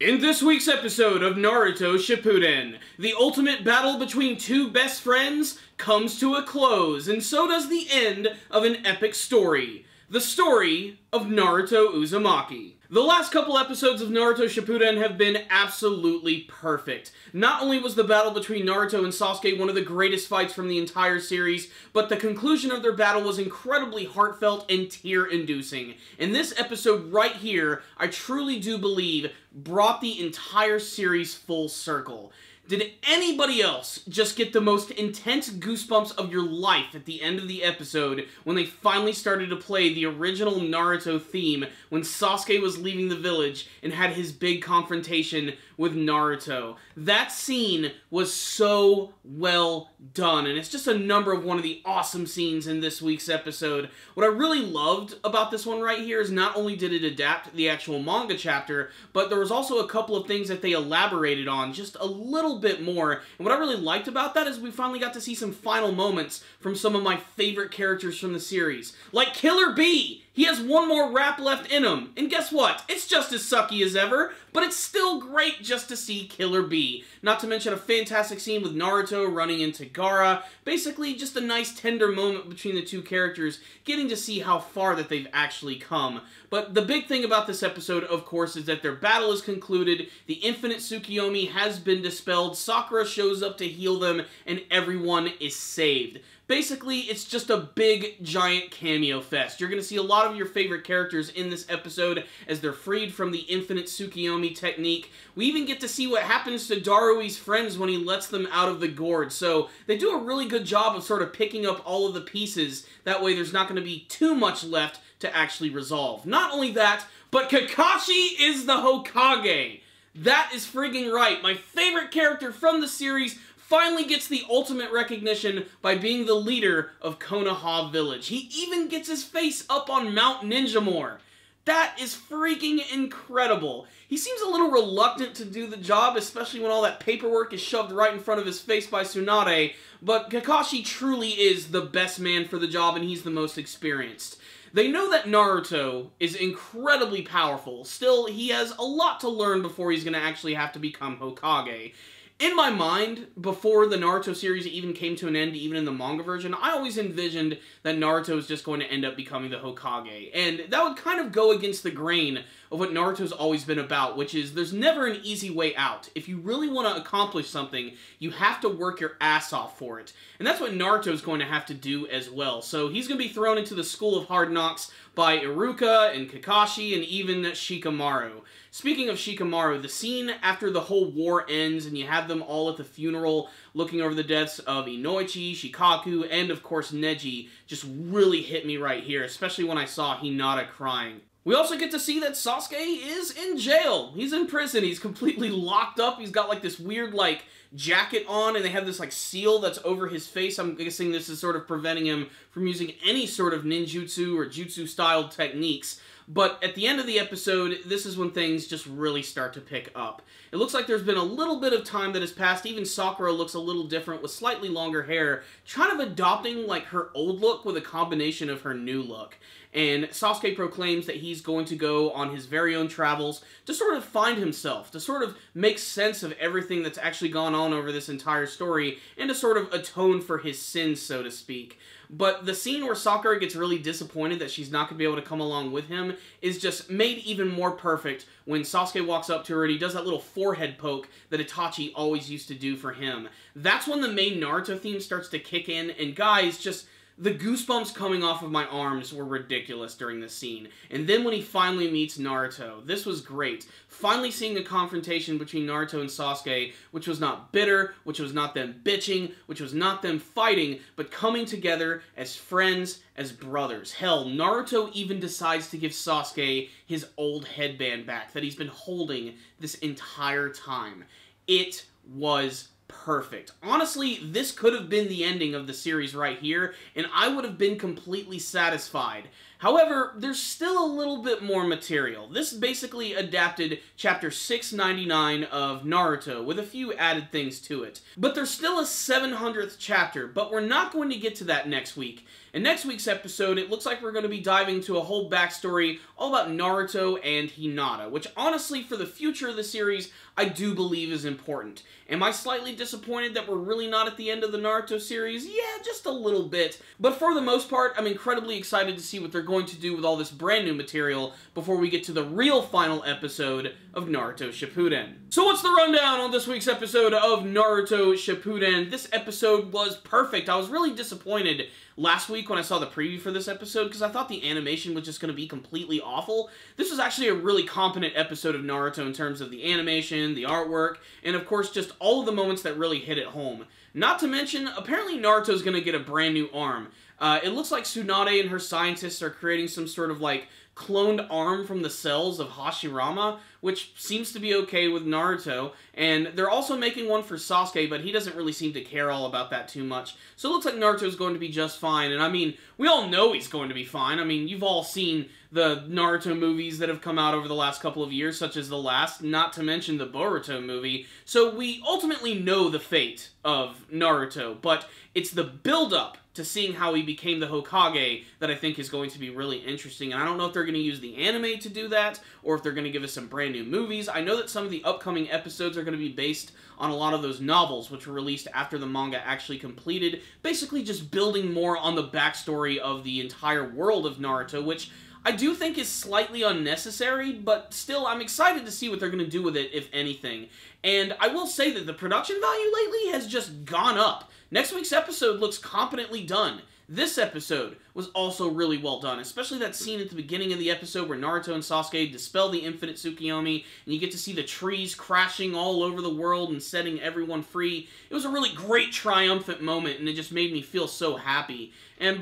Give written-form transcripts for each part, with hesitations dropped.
In this week's episode of Naruto Shippuden, the ultimate battle between two best friends comes to a close, and so does the end of an epic story. The story of Naruto Uzumaki. The last couple episodes of Naruto Shippuden have been absolutely perfect. Not only was the battle between Naruto and Sasuke one of the greatest fights from the entire series, but the conclusion of their battle was incredibly heartfelt and tear-inducing. And this episode right here, I truly do believe, brought the entire series full circle. Did anybody else just get the most intense goosebumps of your life at the end of the episode when they finally started to play the original Naruto theme when Sasuke was leaving the village and had his big confrontation with Naruto? That scene was so well done, and it's just a number of one of the awesome scenes in this week's episode. What I really loved about this one right here is not only did it adapt the actual manga chapter, but there was also a couple of things that they elaborated on just a little bit more. And what I really liked about that is we finally got to see some final moments from some of my favorite characters from the series. Like Killer Bee! He has one more rap left in him, and guess what? It's just as sucky as ever, but it's still great just to see Killer Bee. Not to mention a fantastic scene with Naruto running into Gaara. Basically, just a nice tender moment between the two characters, getting to see how far that they've actually come. But the big thing about this episode, of course, is that their battle is concluded, the infinite Tsukiyomi has been dispelled, Sakura shows up to heal them, and everyone is saved. Basically, it's just a big, giant cameo fest. You're going to see a lot of your favorite characters in this episode as they're freed from the infinite Tsukiyomi technique. We even get to see what happens to Darui's friends when he lets them out of the gourd. So they do a really good job of sort of picking up all of the pieces. That way there's not going to be too much left to actually resolve. Not only that, but Kakashi is the Hokage. That is friggin' right. My favorite character from the series finally gets the ultimate recognition by being the leader of Konoha Village. He even gets his face up on Mount Ninjamore. That is freaking incredible. He seems a little reluctant to do the job, especially when all that paperwork is shoved right in front of his face by Tsunade, but Kakashi truly is the best man for the job, and he's the most experienced. They know that Naruto is incredibly powerful. Still, he has a lot to learn before he's going to actually have to become Hokage. In my mind, before the Naruto series even came to an end, even in the manga version, I always envisioned that Naruto was just going to end up becoming the Hokage. And that would kind of go against the grain of what Naruto's always been about, which is there's never an easy way out. If you really want to accomplish something, you have to work your ass off for it. And that's what Naruto's going to have to do as well. So he's going to be thrown into the School of Hard Knocks by Iruka and Kakashi and even Shikamaru. Speaking of Shikamaru, the scene after the whole war ends and you have them all at the funeral looking over the deaths of Inoichi, Shikaku, and of course Neji just really hit me right here, especially when I saw Hinata crying. We also get to see that Sasuke is in jail. He's in prison. He's completely locked up. He's got like this weird like jacket on, and they have this like seal that's over his face. I'm guessing this is sort of preventing him from using any sort of ninjutsu or jutsu-styled techniques. But at the end of the episode, this is when things just really start to pick up. It looks like there's been a little bit of time that has passed. Even Sakura looks a little different with slightly longer hair, kind of adopting like her old look with a combination of her new look. And Sasuke proclaims that he's going to go on his very own travels to sort of find himself, to sort of make sense of everything that's actually gone on over this entire story, and to sort of atone for his sins, so to speak. But the scene where Sakura gets really disappointed that she's not going to be able to come along with him is just made even more perfect when Sasuke walks up to her and he does that little forehead poke that Itachi always used to do for him. That's when the main Naruto theme starts to kick in, and guys, just the goosebumps coming off of my arms were ridiculous during this scene. And then when he finally meets Naruto, this was great. Finally seeing a confrontation between Naruto and Sasuke, which was not bitter, which was not them bitching, which was not them fighting, but coming together as friends, as brothers. Hell, Naruto even decides to give Sasuke his old headband back that he's been holding this entire time. It was perfect. Honestly, this could have been the ending of the series right here, and I would have been completely satisfied. However, there's still a little bit more material. This basically adapted chapter 699 of Naruto, with a few added things to it. But there's still a 700th chapter, but we're not going to get to that next week. In next week's episode, it looks like we're going to be diving into a whole backstory all about Naruto and Hinata, which honestly, for the future of the series, I do believe is important. Am I slightly disappointed that we're really not at the end of the Naruto series? Yeah, just a little bit. But for the most part, I'm incredibly excited to see what they're going to do with all this brand new material before we get to the real final episode of Naruto Shippuden. So what's the rundown on this week's episode of Naruto Shippuden? This episode was perfect. I was really disappointed last week when I saw the preview for this episode because I thought the animation was just going to be completely awful. This was actually a really competent episode of Naruto in terms of the animation, the artwork, and of course just all of the moments that really hit it home. Not to mention, apparently Naruto's going to get a brand new arm. It looks like Tsunade and her scientists are creating some sort of like cloned arm from the cells of Hashirama, which seems to be okay with Naruto, and they're also making one for Sasuke, but he doesn't really seem to care all about that too much. So it looks like Naruto's going to be just fine, and I mean, we all know he's going to be fine. I mean, you've all seen the Naruto movies that have come out over the last couple of years, such as the last, not to mention the Boruto movie, so we ultimately know the fate of Naruto, but it's the build-up to seeing how he became the Hokage that I think is going to be really interesting, and I don't know if they're going to use the anime to do that, or if they're going to give us some brand new movies. I know that some of the upcoming episodes are going to be based on a lot of those novels, which were released after the manga actually completed, basically just building more on the backstory of the entire world of Naruto, which I do think is slightly unnecessary, but still, I'm excited to see what they're going to do with it, if anything. And I will say that the production value lately has just gone up. Next week's episode looks competently done. This episode was also really well done, especially that scene at the beginning of the episode where Naruto and Sasuke dispel the infinite Tsukiyomi, and you get to see the trees crashing all over the world and setting everyone free. It was a really great triumphant moment, and it just made me feel so happy.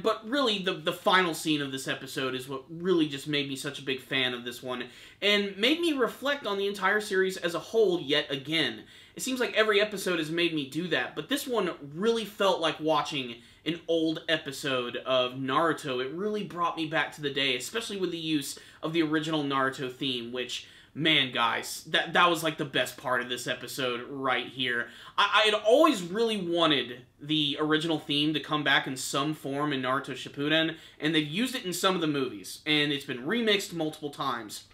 But really, the final scene of this episode is what really just made me such a big fan of this one, and made me reflect on the entire series as a whole yet again. It seems like every episode has made me do that, but this one really felt like watching an old episode of Naruto. It really brought me back to the day, especially with the use of the original Naruto theme, which, man, guys, that was like the best part of this episode right here. I had always really wanted the original theme to come back in some form in Naruto Shippuden, and they've used it in some of the movies, and it's been remixed multiple times.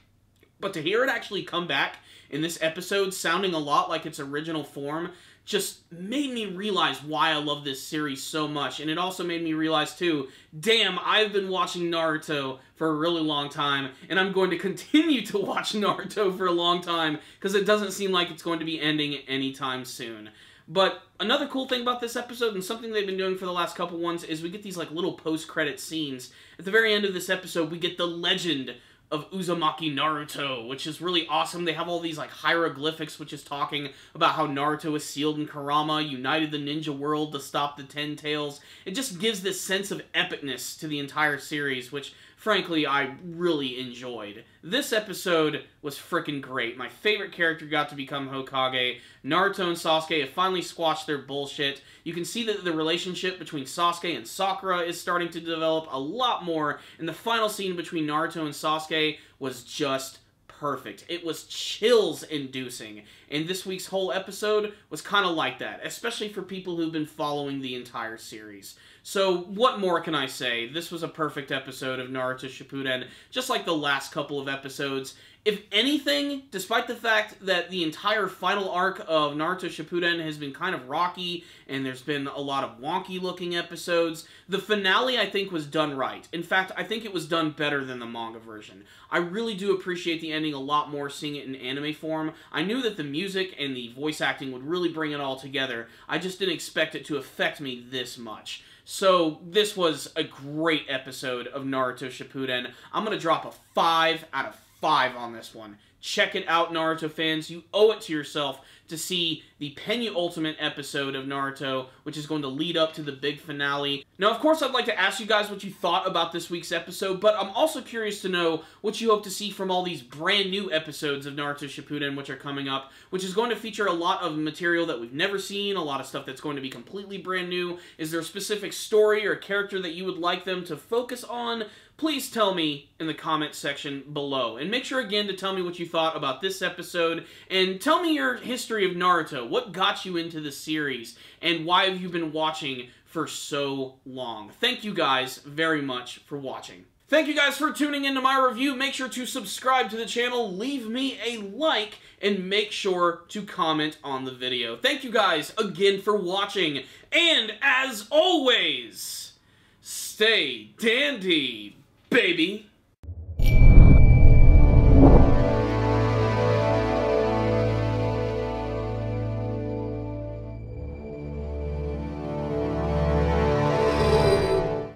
But to hear it actually come back in this episode, sounding a lot like its original form, just made me realize why I love this series so much. And it also made me realize, too, damn, I've been watching Naruto for a really long time, and I'm going to continue to watch Naruto for a long time, because it doesn't seem like it's going to be ending anytime soon. But another cool thing about this episode, and something they've been doing for the last couple ones, is we get these like little post-credit scenes. At the very end of this episode, we get the legend of Uzumaki Naruto, which is really awesome. They have all these like hieroglyphics, which is talking about how Naruto is sealed in Kurama, united the ninja world to stop the Ten Tails. It just gives this sense of epicness to the entire series, which frankly I really enjoyed. This episode was freaking great. My favorite character got to become Hokage. Naruto and Sasuke have finally squashed their bullshit. You can see that the relationship between Sasuke and Sakura is starting to develop a lot more, and the final scene between Naruto and Sasuke was just perfect. It was chills-inducing, and this week's whole episode was kind of like that, especially for people who've been following the entire series. So, what more can I say? This was a perfect episode of Naruto Shippuden, just like the last couple of episodes. If anything, despite the fact that the entire final arc of Naruto Shippuden has been kind of rocky, and there's been a lot of wonky-looking episodes, the finale, I think, was done right. In fact, I think it was done better than the manga version. I really do appreciate the ending a lot more seeing it in anime form. I knew that the music and the voice acting would really bring it all together. I just didn't expect it to affect me this much. So, this was a great episode of Naruto Shippuden. I'm going to drop a 5 out of 5 on this one. Check it out, Naruto fans. You owe it to yourself to see the penultimate episode of Naruto, which is going to lead up to the big finale. Now, of course, I'd like to ask you guys what you thought about this week's episode, but I'm also curious to know what you hope to see from all these brand new episodes of Naruto Shippuden, which are coming up, which is going to feature a lot of material that we've never seen, a lot of stuff that's going to be completely brand new. Is there a specific story or character that you would like them to focus on? Please tell me in the comment section below. And make sure again to tell me what you thought about this episode, and tell me your history of Naruto. What got you into the series, and why have you been watching for so long? Thank you guys very much for watching. Thank you guys for tuning into my review. Make sure to subscribe to the channel, leave me a like, and make sure to comment on the video. Thank you guys again for watching, and as always, stay dandy, baby.